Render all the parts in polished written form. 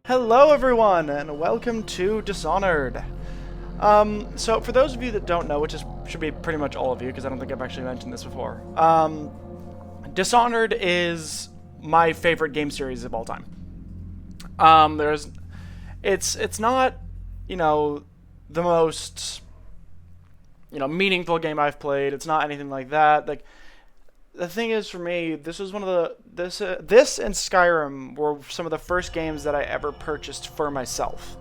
Hello everyone, and welcome to Dishonored. So for those of you that don't know, which should be pretty much all of you, because I don't think I've actually mentioned this before, Dishonored is my favorite game series of all time. It's not, the most, meaningful game I've played. It's not anything like that. Like, the thing is, for me, this was one of the this and Skyrim were some of the first games that I ever purchased for myself.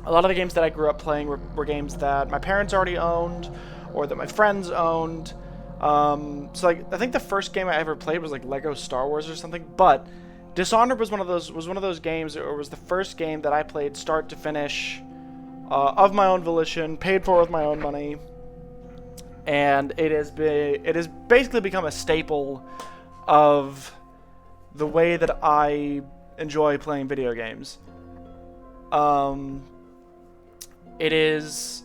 A lot of the games that I grew up playing were games that my parents already owned, or that my friends owned. So like, I think the first game I ever played was like Lego Star Wars or something. But Dishonored was one of those games, or was the first game that I played start to finish, of my own volition, paid for with my own money. And it has basically become a staple of the way that I enjoy playing video games. It is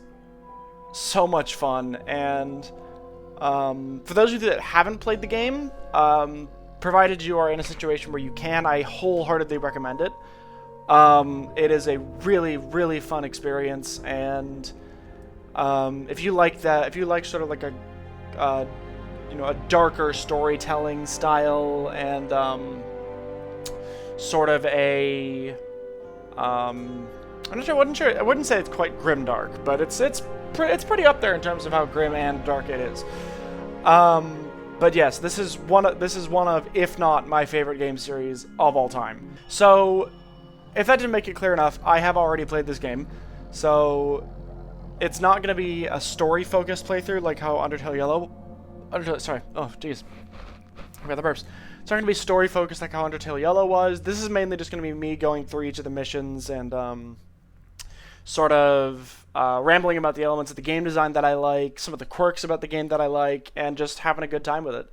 so much fun, and for those of you that haven't played the game, provided you are in a situation where you can, I wholeheartedly recommend it. It is a really, really fun experience, and if you like sort of like a darker storytelling style, and sort of a I'm not sure. I wouldn't say it's quite grimdark, but it's pretty up there in terms of how grim and dark it is. But yes, this is one of, if not my favorite game series of all time. So, if that didn't make it clear enough, I have already played this game. So, it's not going to be a story-focused playthrough like how sorry. Oh, jeez. I got the burps. It's not going to be story-focused like how Undertale Yellow was. This is mainly just going to be me going through each of the missions and sort of rambling about the elements of the game design that I like, some of the quirks about the game that I like, and just having a good time with it.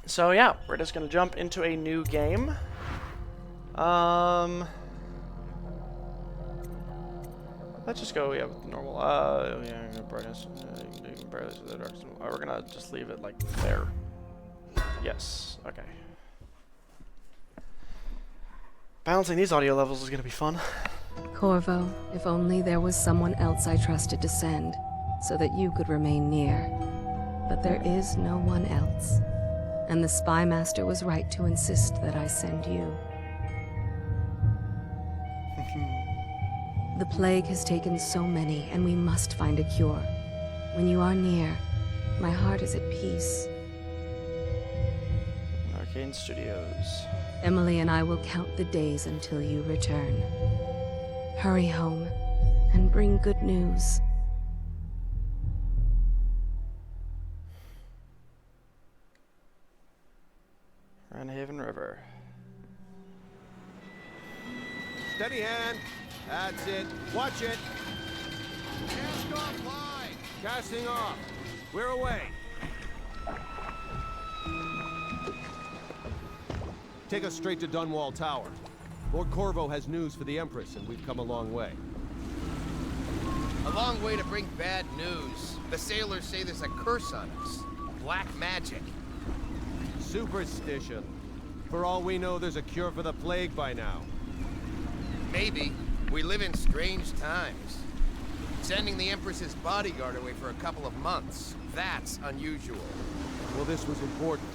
So yeah, we're just going to jump into a new game. Let's just go, with normal, brightness, you can barely see the dark. We're gonna just leave it like there. Yes, okay. Balancing these audio levels is gonna be fun. Corvo, if only there was someone else I trusted to send, so that you could remain near. But there is no one else. And the Spy Master was right to insist that I send you. The plague has taken so many, and we must find a cure. When you are near, my heart is at peace. Arcane Studios. Emily and I will count the days until you return. Hurry home, and bring good news. Runhaven River. Steady hand. That's it. Watch it. Cast off line. Casting off. We're away. Take us straight to Dunwall Tower. Lord Corvo has news for the Empress, and we've come a long way. A long way to bring bad news. The sailors say there's a curse on us. Black magic. Superstition. For all we know, there's a cure for the plague by now. Maybe. We live in strange times. Sending the Empress's bodyguard away for a couple of months. That's unusual. Well, this was important.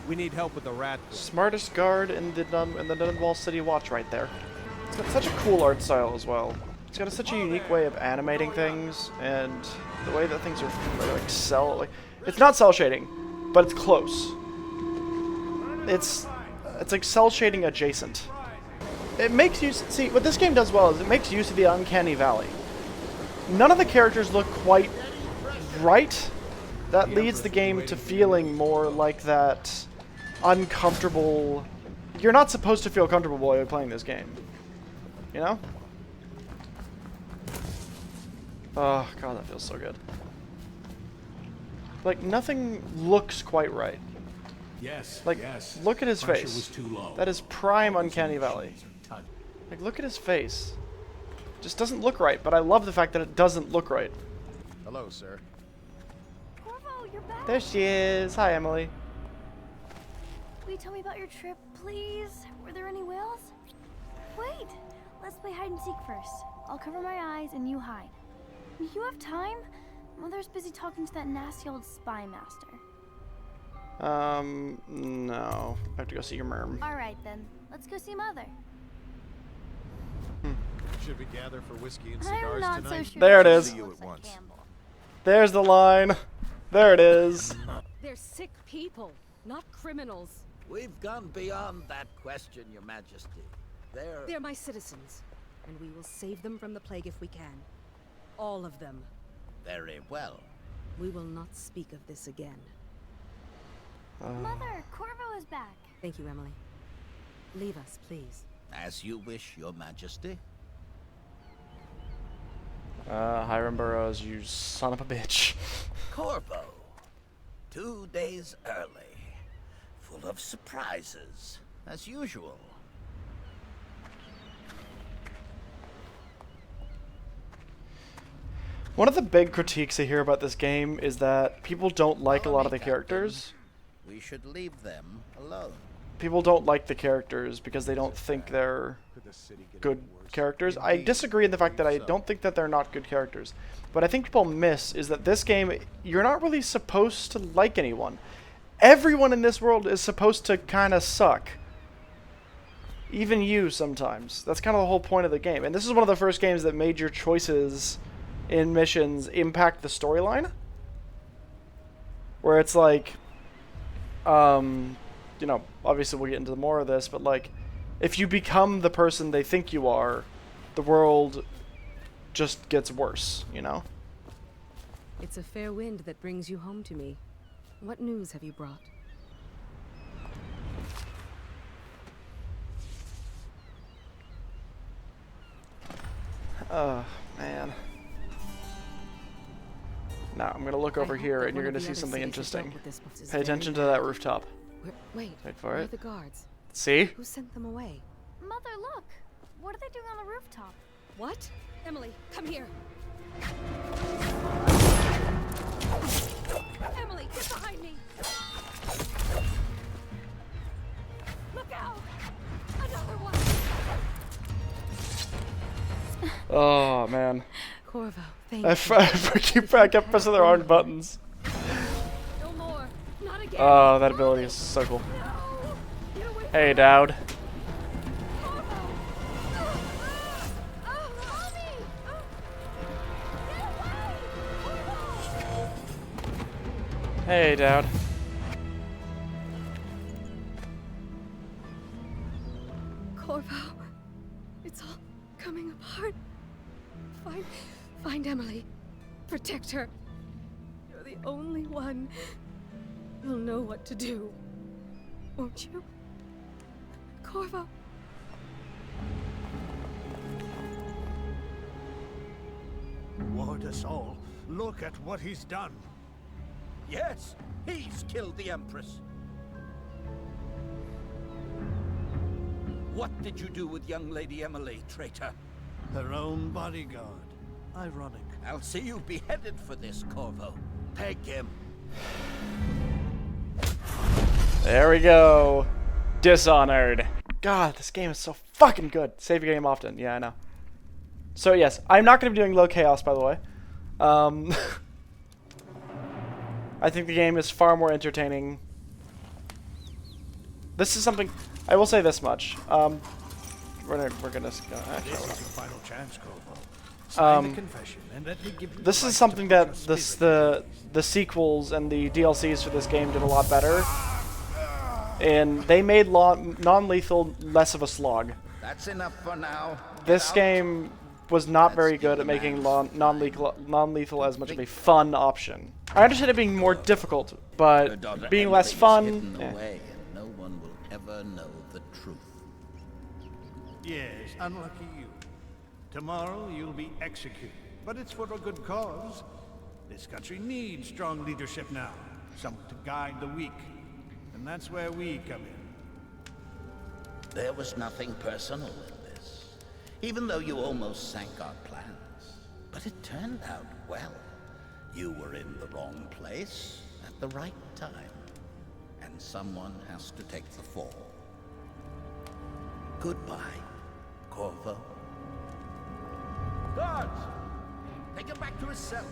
We need help with the rat. Smartest guard in the Dunwall City Watch right there. It's got such a cool art style as well. It's got such a unique way of animating things, and the way that things are like it's not cell shading, but it's close. It's like cell shading adjacent. It makes use, see, what this game does well is it makes use of the uncanny valley. None of the characters look quite right. That leads the game to feeling more like that uncomfortable. You're not supposed to feel comfortable while you're playing this game. You know? Oh, God, that feels so good. Like, nothing looks quite right. Yes. Like, yes. Look at his Pressure face. was too low. That is prime uncanny valley. Like, look at his face. Just doesn't look right, but I love the fact that it doesn't look right. Hello, sir. Corvo, you're back. There she is. Hi, Emily. Will you tell me about your trip, please? Were there any whales? Wait, let's play hide and seek first. I'll cover my eyes and you hide. You have time? Mother's busy talking to that nasty old spy master. No. I have to go see your merm. All right then, let's go see Mother. Should we gather for whiskey and I'm cigars not tonight? so sure. There it that is. she See you looks at like once. Campbell. There's the line. There it is. They're sick people, not criminals. We've gone beyond that question, Your Majesty. They're my citizens, and we will save them from the plague if we can. All of them. Very well. We will not speak of this again. Mother, Corvo is back. Thank you, Emily. Leave us, please. As you wish, Your Majesty. Hiram Burrows, you son of a bitch. Corvo. 2 days early. Full of surprises, as usual. One of the big critiques I hear about this game is that people don't like a lot of the Captain. characters. We should leave them alone. People don't like the characters because they don't think they're Could the city get good any worse? characters. I disagree in the fact that I don't think that they're not good characters. What I think people miss is that this game, you're not really supposed to like anyone. Everyone in this world is supposed to kind of suck. Even you sometimes. That's kind of the whole point of the game. And this is one of the first games that made your choices in missions impact the storyline. Where it's like, you know, obviously we'll get into more of this, but like, if you become the person they think you are, the world just gets worse, you know? It's a fair wind that brings you home to me. What news have you brought? Oh, man. Now, I'm gonna look over here and you're gonna see something interesting. Pay attention to that rooftop. Wait, Wait for where are it. the guards? See? Who sent them away? Mother, look. What are they doing on the rooftop? What? Emily, come here. Emily, get behind me. Look out! Another one. Oh, man. Corvo, thank I you. keep pressing the wrong buttons. No more. Not again. Oh, that ability is so cool. No. Get away Hey, Dowd. from Corvo. Mommy. Get away. Corvo. Hey, Dowd. Corvo, it's all coming apart. Find Emily. Protect her. You're the only one who'll know what to do. Won't you? Corvo. Ward us all. Look at what he's done. Yes, he's killed the Empress. What did you do with young Lady Emily, traitor? Her own bodyguard. Ironic. I'll see you beheaded for this, Corvo. Peg him. There we go. Dishonored. God, this game is so fucking good. Save your game often. Yeah, I know. So yes, I'm not going to be doing low chaos, by the way. I think the game is far more entertaining. This is something I will say this much. We're gonna This is your final chance, Corvo. Sign the confession and let me give you this the is right something to that put your spirit the sequels and the DLCs for this game did a lot better. And they made non-lethal less of a slog. That's enough for now. This game was not very good at making non-lethal as much of a fun option. I understand it being more difficult, Her but daughter being Emily less is fun. hidden eh. away, and no one will ever know the truth. Yes, unlucky you. Tomorrow you'll be executed, but it's for a good cause. This country needs strong leadership now, someone to guide the weak, and that's where we come in. There was nothing personal in this, even though you almost sank our plans. But it turned out well. You were in the wrong place at the right time. And someone has to take the fall. Goodbye, Corvo. Guards! Take him back to his cell.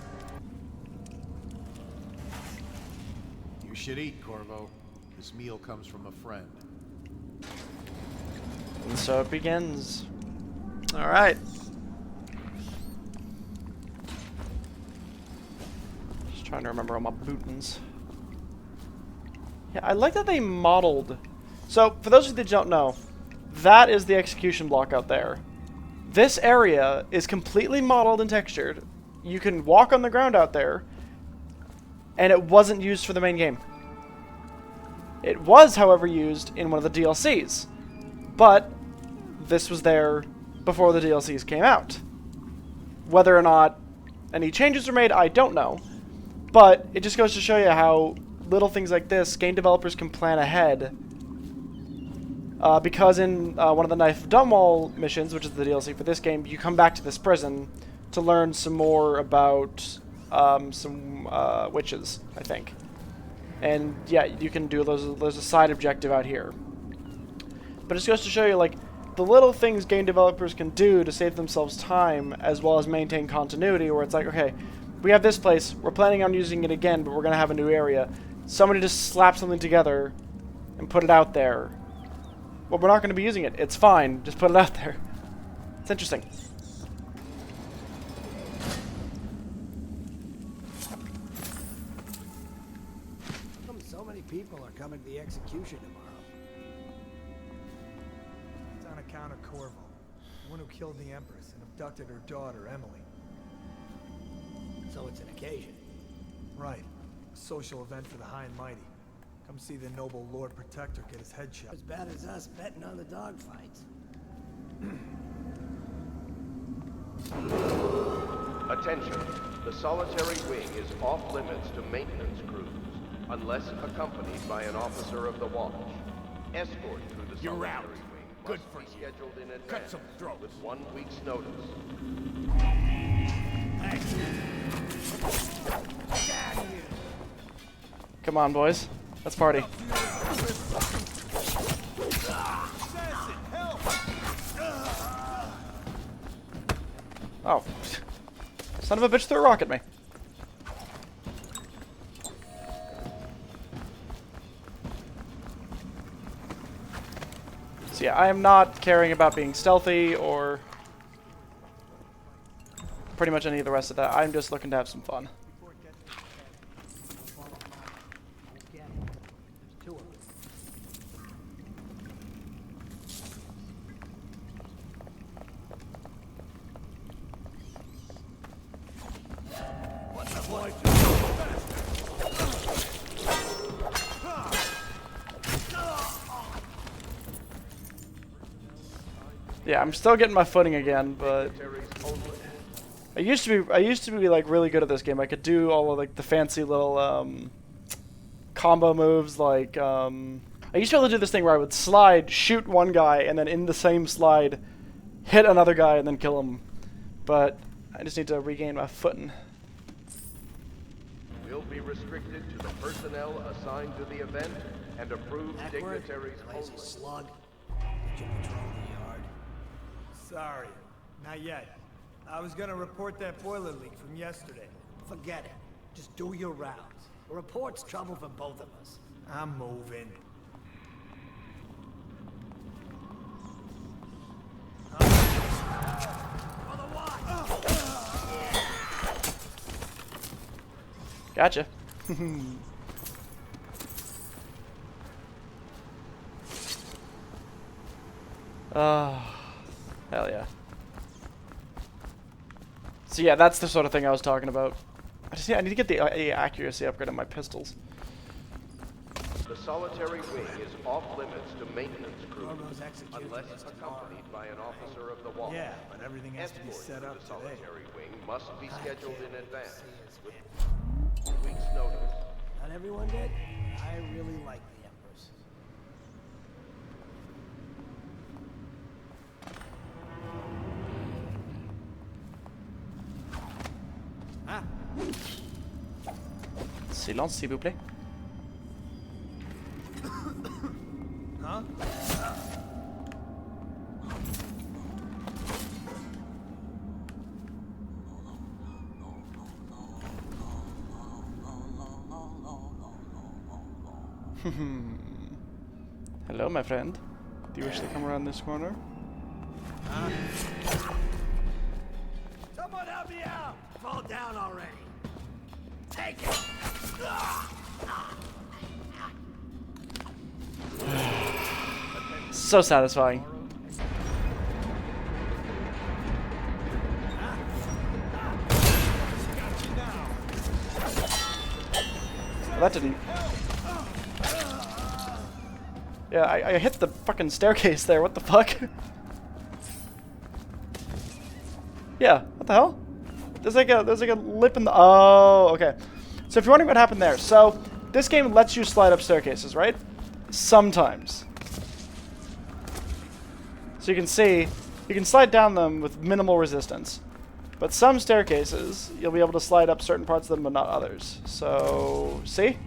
You should eat, Corvo. This meal comes from a friend. And so it begins. Alright. Just trying to remember all my bootins. Yeah, I like that they modeled. So, for those of you that don't know, that is the execution block out there. This area is completely modeled and textured. You can walk on the ground out there, and it wasn't used for the main game. It was, however, used in one of the DLCs. But this was there before the DLCs came out. Whether or not any changes were made, I don't know. But it just goes to show you how little things like this, game developers can plan ahead. Because in one of the Knife of Dunwall missions, which is the DLC for this game, you come back to this prison to learn some more about some witches, I think. And yeah, you can do there's a side objective out here. But it just goes to show you, like, the little things game developers can do to save themselves time as well as maintain continuity, where it's like, okay, we have this place, we're planning on using it again, but we're going to have a new area. Somebody just slap something together and put it out there. Well, we're not going to be using it. It's fine. Just put it out there. It's interesting. How come so many people are coming to the execution tomorrow? It's on account of Corvo, the one who killed the Empress and abducted her daughter, Emily. So it's an occasion. Right. A social event for the high and mighty. Come see the noble Lord Protector get his head shot. As bad as us betting on the dogfights. Attention. The solitary wing is off limits to maintenance crews, unless accompanied by an officer of the watch. Escort through the solitary wing must be scheduled in advance with 1 week's notice. Come on, boys. Let's party. Oh. Son of a bitch threw a rock at me. So yeah, I am not caring about being stealthy or pretty much any of the rest of that. I'm just looking to have some fun. Yeah, I'm still getting my footing again, but I used to be like really good at this game. I could do all of like the fancy little combo moves. Like I used to be able to do this thing where I would slide, shoot one guy, and then in the same slide, hit another guy and then kill him. But I just need to regain my footing. Will be restricted to the personnel assigned to the event and approved dignitaries only. Slug. Did you patrol the yard? Sorry, not yet. I was gonna report that boiler leak from yesterday. Forget it. Just do your rounds. A report's trouble for both of us. I'm moving. Gotcha. Hell yeah. So yeah, that's the sort of thing I was talking about. I need to get the accuracy upgrade on my pistols. The solitary wing is off limits to maintenance crews, Corvo's executed unless this accompanied by an officer of the watch. Yeah, but everything has to be Escort set to up the today. solitary wing must be scheduled in advance with 2 weeks' notice. Not everyone did? I really like the Empress. Silence, s'il vous plaît. Hello, my friend. Do you wish to come around this corner? Someone help me out! Fall down already. Take it! So satisfying. Well, that didn't. Yeah, I hit the fucking staircase there. What the fuck? Yeah, what the hell? There's like a lip in the. Oh, okay. So if you're wondering what happened there, so this game lets you slide up staircases, right? Sometimes. So you can see, you can slide down them with minimal resistance. But some staircases, you'll be able to slide up certain parts of them, but not others. So, see?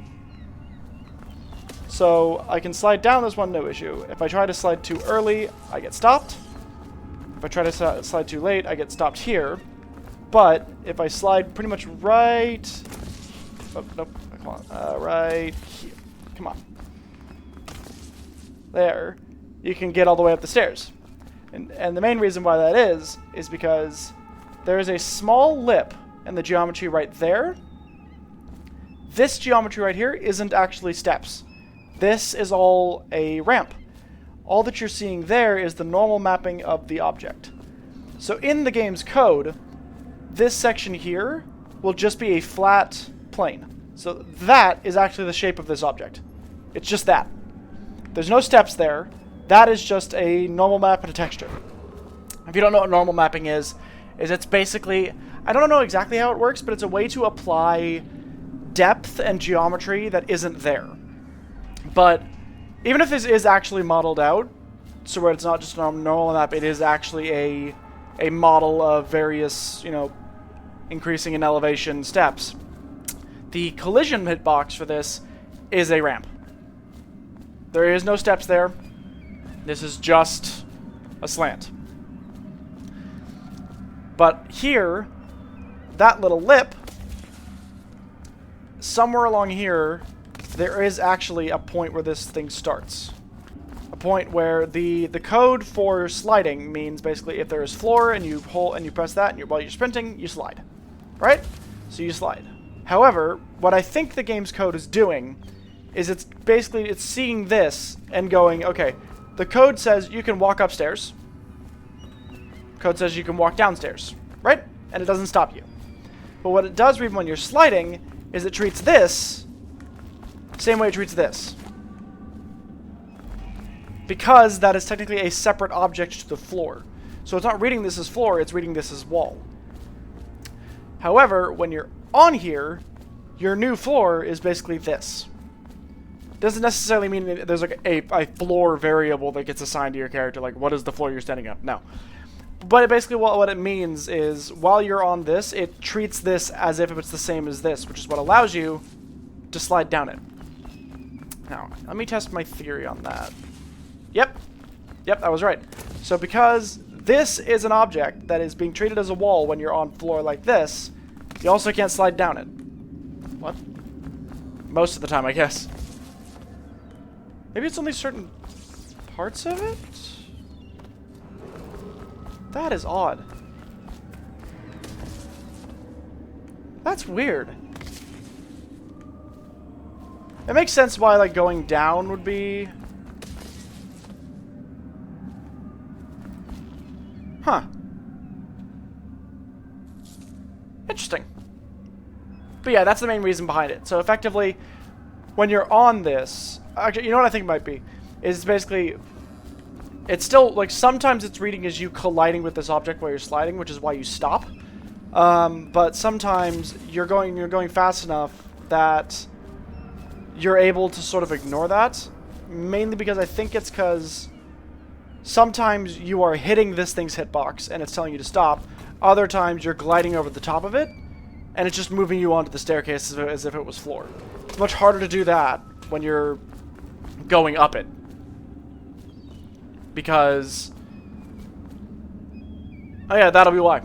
So I can slide down this one, no issue. If I try to slide too early, I get stopped. If I try to slide too late, I get stopped here. But if I slide pretty much right... Oh, nope, come on. Right here. Come on. There. You can get all the way up the stairs. And the main reason why that is because there is a small lip in the geometry right there. This geometry right here isn't actually steps. This is all a ramp. All that you're seeing there is the normal mapping of the object. So in the game's code, this section here will just be a flat plane. So that is actually the shape of this object. It's just that. There's no steps there. That is just a normal map and a texture. If you don't know what normal mapping is it's basically, I don't know exactly how it works, but it's a way to apply depth and geometry that isn't there. But even if this is actually modeled out, so where it's not just a normal map, it is actually a model of various, you know, increasing in elevation steps. The collision hitbox for this is a ramp. There is no steps there. This is just a slant. But here, that little lip, somewhere along here, there is actually a point where this thing starts. A point where the code for sliding means basically if there is floor and you hold and you press that and while you're sprinting, you slide. Right? So you slide. However, what I think the game's code is doing is it's seeing this and going, okay, the code says you can walk upstairs. Code says you can walk downstairs, right? And it doesn't stop you. But what it does even when you're sliding is it treats this same way it treats this. Because that is technically a separate object to the floor. So it's not reading this as floor, it's reading this as wall. However, when you're on here, your new floor is basically this. Doesn't necessarily mean that there's like a floor variable that gets assigned to your character, like what is the floor you're standing up? No. But it basically what it means is while you're on this, it treats this as if it's the same as this, which is what allows you to slide down it. Now, let me test my theory on that. Yep, I was right. So because this is an object that is being treated as a wall when you're on floor like this, you also can't slide down it. What? Most of the time, I guess. Maybe it's only certain parts of it? That is odd. That's weird. It makes sense why, like, going down would be... Huh. Interesting. But yeah, that's the main reason behind it. So effectively, when you're on this... Actually, you know what I think it might be? Is basically... It's still, like, sometimes it's reading as you colliding with this object while you're sliding, which is why you stop. But sometimes you're going fast enough that you're able to sort of ignore that. Mainly because I think it's because sometimes you are hitting this thing's hitbox and it's telling you to stop. Other times you're gliding over the top of it and it's just moving you onto the staircase as if it was floor. It's much harder to do that when you're going up it. Because... Oh yeah, that'll be why.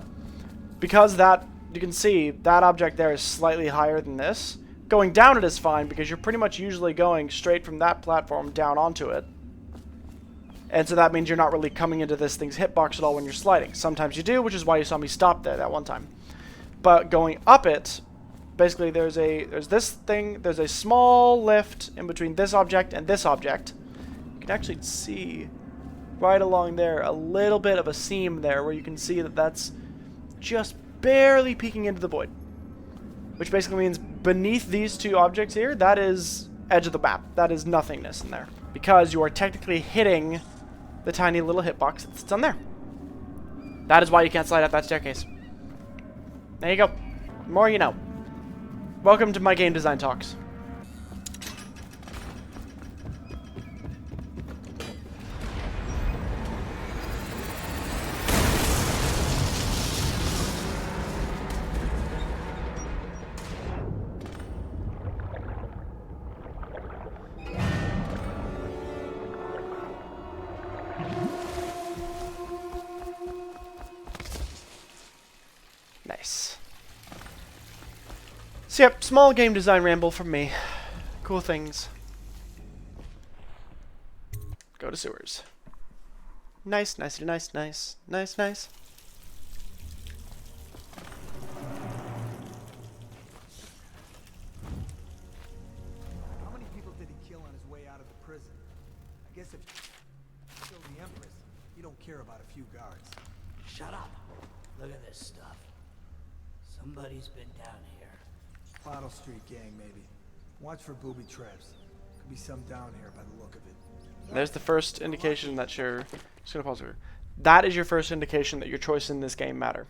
Because that, you can see, that object there is slightly higher than this. Going down it is fine because you're pretty much usually going straight from that platform down onto it. And so that means you're not really coming into this thing's hitbox at all when you're sliding. Sometimes you do, which is why you saw me stop there that one time. But going up it, basically there's this thing, there's a small lift in between this object and this object. You can actually see right along there a little bit of a seam there where you can see that that's just barely peeking into the void. Which basically means beneath these two objects here, that is edge of the map. That is nothingness in there. Because you are technically hitting the tiny little hitbox that sits on there. That is why you can't slide up that staircase. There you go. The more you know. Welcome to my game design talks. Nice. So yep, small game design ramble from me. Cool things. Go to sewers. Nice, nice, nice, nice, nice, nice. How many people did he kill on his way out of the prison? I guess if you killed the Empress, you don't care about a few guards. Shut up. Look at this stuff. Somebody's been down here. Bottle Street gang, maybe. Watch for booby traps. Could be some down here by the look of it. There's the first indication that you're... Just gonna pause here. That is your first indication that your choices in this game matter.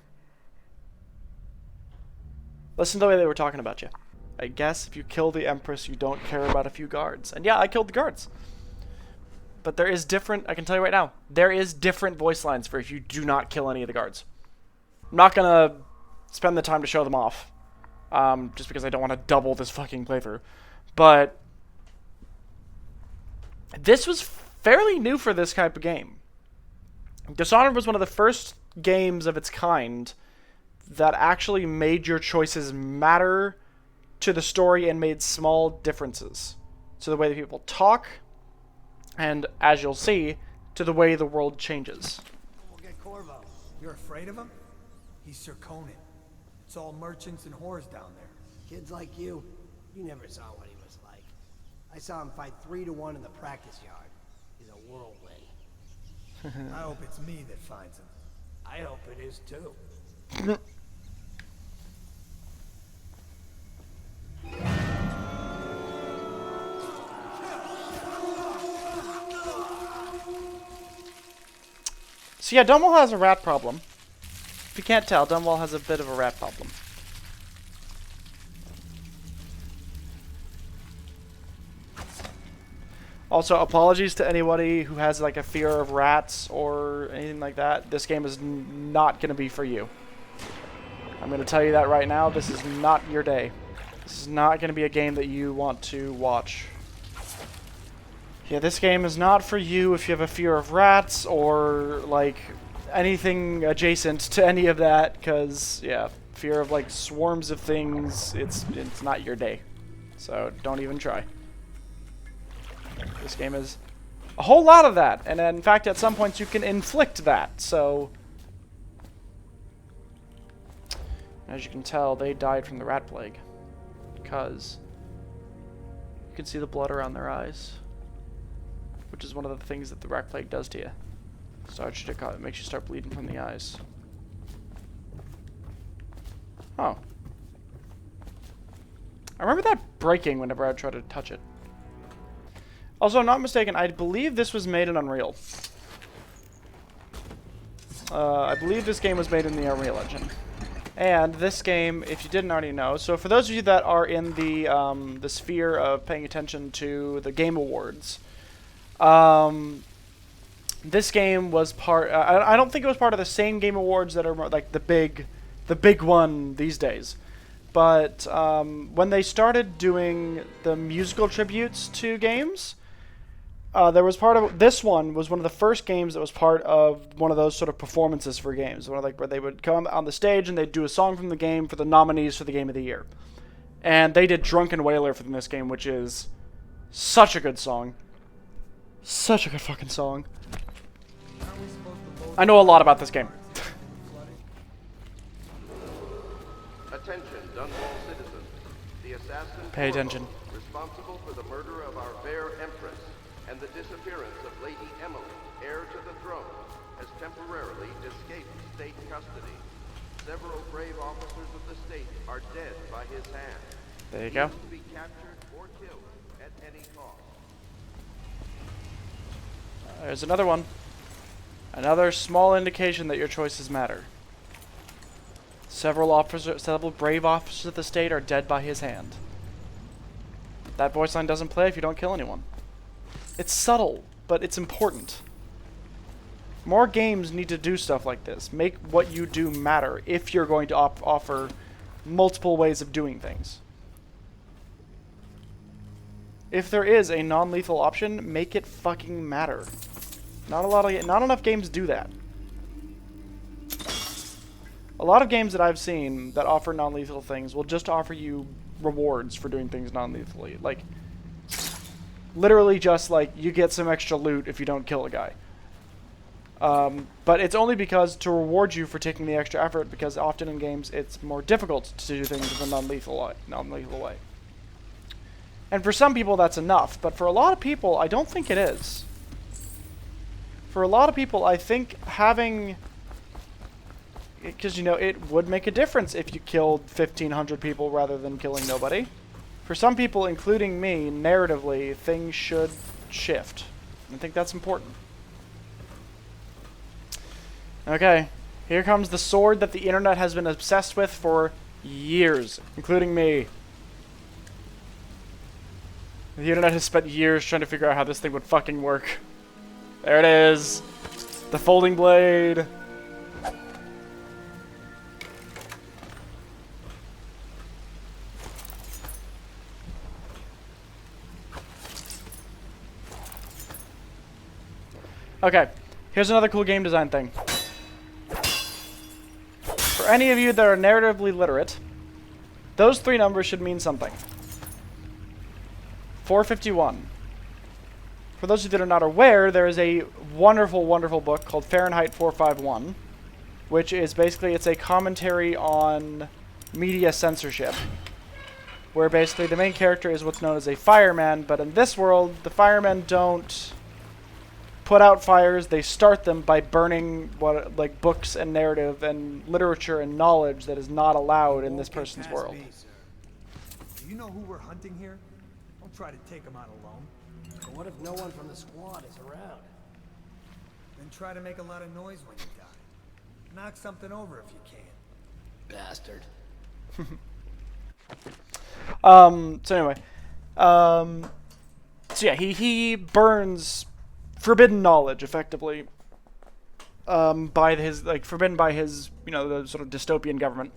Listen to the way they were talking about you. I guess if you kill the Empress, you don't care about a few guards. And yeah, I killed the guards. But there is different... I can tell you right now. There is different voice lines for if you do not kill any of the guards. I'm not gonna spend the time to show them off. Just because I don't want to double this fucking playthrough. But this was fairly new for this type of game. Dishonored was one of the first games of its kind that actually made your choices matter to the story and made small differences to the way that people talk, and as you'll see, to the way the world changes. We'll get Corvo. You're afraid of him? He's Sir Conan. It's all merchants and whores down there. Kids like you never saw what he was like. I saw him fight 3-to-1 in the practice yard. He's a whirlwind. I hope it's me that finds him. I hope it is too. So yeah, Dunwall has a rat problem. If you can't tell, Dunwall has a bit of a rat problem. Also, apologies to anybody who has like a fear of rats or anything like that. This game is not going to be for you. I'm going to tell you that right now. This is not your day. This is not going to be a game that you want to watch. Yeah, this game is not for you if you have a fear of rats or like anything adjacent to any of that, because yeah, fear of like swarms of things, it's not your day. So don't even try. This game is a whole lot of that, and in fact at some points you can inflict that. So as you can tell, they died from the rat plague because you can see the blood around their eyes, which is one of the things that the rat plague does to you. It makes you start bleeding from the eyes. Oh. I remember that breaking whenever I tried to touch it. Also, I'm not mistaken, I believe this was made in Unreal. I believe this game was made in the Unreal Engine. And this game, if you didn't already know, so for those of you that are in the sphere of paying attention to the Game Awards, this game was part... I don't think it was part of the same Game Awards that are like the big one these days. But when they started doing the musical tributes to games, there was part of... This one was one of the first games that was part of one of those sort of performances for games. One of like where they would come on the stage and they'd do a song from the game for the nominees for the Game of the Year. And they did Drunken Whaler for this game, which is such a good song. Such a good fucking song. I know a lot about this game. Attention, Dunwall citizens. The assassin Pay attention. responsible for the murder of our fair empress and the disappearance of Lady Emily, heir to the throne, has temporarily escaped state custody. Several brave officers of the state are dead by his hand. There you He go. is to be captured or killed at any cost. There's another one. Another small indication that your choices matter. Several brave officers of the state are dead by his hand. That voice line doesn't play if you don't kill anyone. It's subtle, but it's important. More games need to do stuff like this. Make what you do matter if you're going to offer multiple ways of doing things. If there is a non-lethal option, make it fucking matter. Not enough games do that. A lot of games that I've seen that offer non-lethal things will just offer you rewards for doing things non-lethally. Like, literally just like, you get some extra loot if you don't kill a guy. But it's only because to reward you for taking the extra effort, because often in games it's more difficult to do things in a non-lethal way. And for some people that's enough, but for a lot of people I don't think it is. For a lot of people I think having... Because, you know, it would make a difference if you killed 1,500 people rather than killing nobody. For some people, including me, narratively, things should shift. I think that's important. Okay, here comes the sword that the internet has been obsessed with for years, including me. The internet has spent years trying to figure out how this thing would fucking work. There it is. The folding blade. Okay, here's another cool game design thing. For any of you that are narratively literate, those three numbers should mean something. 451. For those of you that are not aware, there is a wonderful, wonderful book called Fahrenheit 451, which is basically, it's a commentary on media censorship, where basically the main character is what's known as a fireman, but in this world, the firemen don't put out fires, they start them by burning like books and narrative and literature and knowledge that is not allowed in this person's world. Do you know who we're hunting here? Don't try to take him out alone. But what if no one from the squad is around? Then try to make a lot of noise when you die. Knock something over if you can. Bastard. So anyway, so yeah, he burns forbidden knowledge, effectively, forbidden by his, you know, the sort of dystopian government.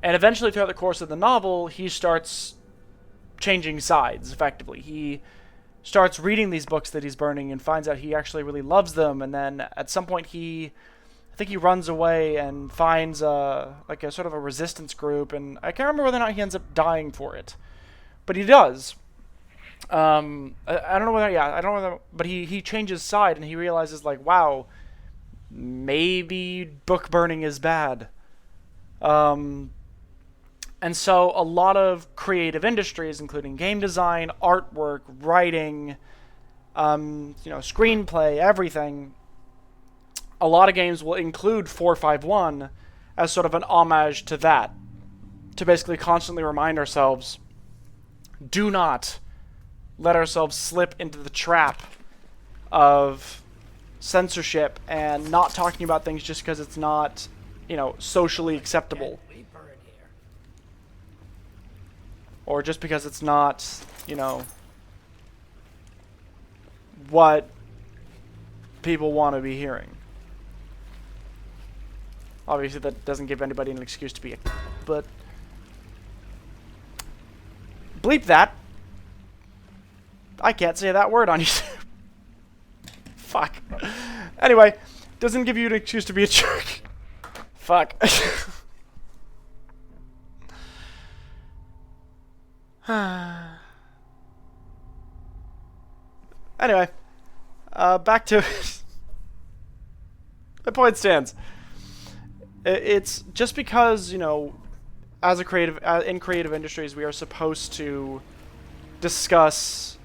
And eventually, throughout the course of the novel, he starts changing sides, effectively. He starts reading these books that he's burning and finds out he actually really loves them, and then at some point I think he runs away and finds like a sort of a resistance group, and I can't remember whether or not he ends up dying for it. But he does. I don't know whether, but he changes side and he realizes, like, wow, maybe book burning is bad. And so a lot of creative industries, including game design, artwork, writing, you know, screenplay, everything, a lot of games will include 451 as sort of an homage to that, to basically constantly remind ourselves, do not let ourselves slip into the trap of censorship and not talking about things just because it's not, you know, socially acceptable. Or just because it's not, you know, what people want to be hearing. Obviously that doesn't give anybody an excuse to be but bleep that. I can't say that word on YouTube. Fuck. Anyway, doesn't give you an excuse to be a jerk. Fuck. Anyway, back to the point stands. It's just because, you know, as a creative in creative industries, we are supposed to discuss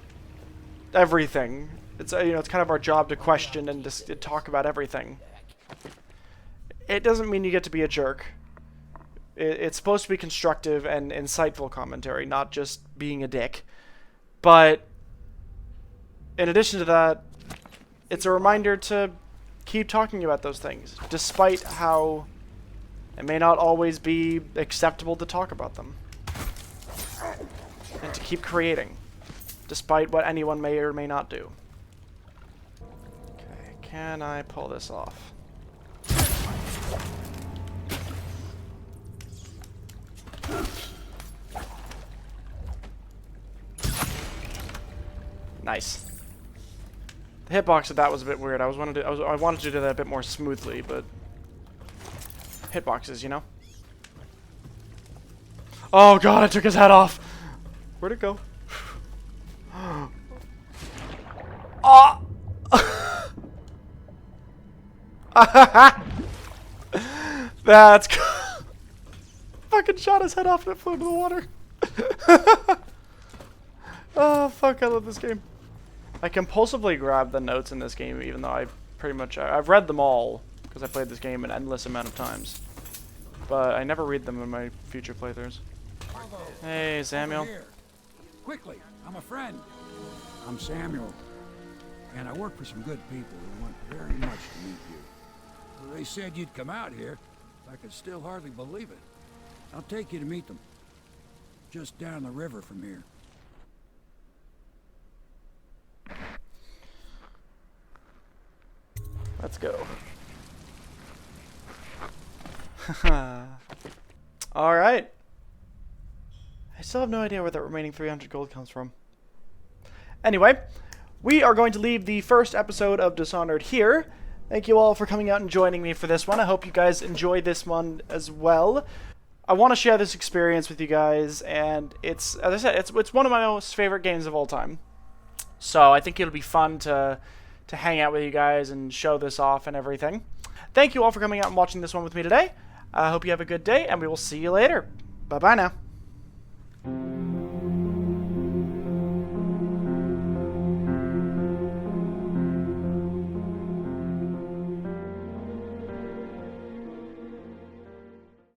everything. It's you know, it's kind of our job to question and to talk about everything. It doesn't mean you get to be a jerk. It's supposed to be constructive and insightful commentary, not just being a dick. But in addition to that, it's a reminder to keep talking about those things, despite how it may not always be acceptable to talk about them. And to keep creating, despite what anyone may or may not do. Okay, can I pull this off? Nice. The hitbox of that was a bit weird. I wanted to do that a bit more smoothly, but hitboxes, you know. Oh god, I took his head off. Where'd it go? Oh! That's fucking shot his head off and it flew into the water. Oh fuck, I love this game. I compulsively grab the notes in this game, even though I've read them all because I played this game an endless amount of times, but I never read them in my future playthroughs. Hey, Samuel. Quickly, I'm a friend. I'm Samuel, and I work for some good people who want very much to meet you. They said you'd come out here. I could still hardly believe it. I'll take you to meet them. Just down the river from here. Let's go. Alright. I still have no idea where that remaining 300 gold comes from. Anyway, we are going to leave the first episode of Dishonored here. Thank you all for coming out and joining me for this one. I hope you guys enjoyed this one as well. I want to share this experience with you guys, and it's, as I said, it's one of my most favorite games of all time. So I think it'll be fun to hang out with you guys and show this off and everything. Thank you all for coming out and watching this one with me today. I hope you have a good day, and we will see you later. Bye-bye now.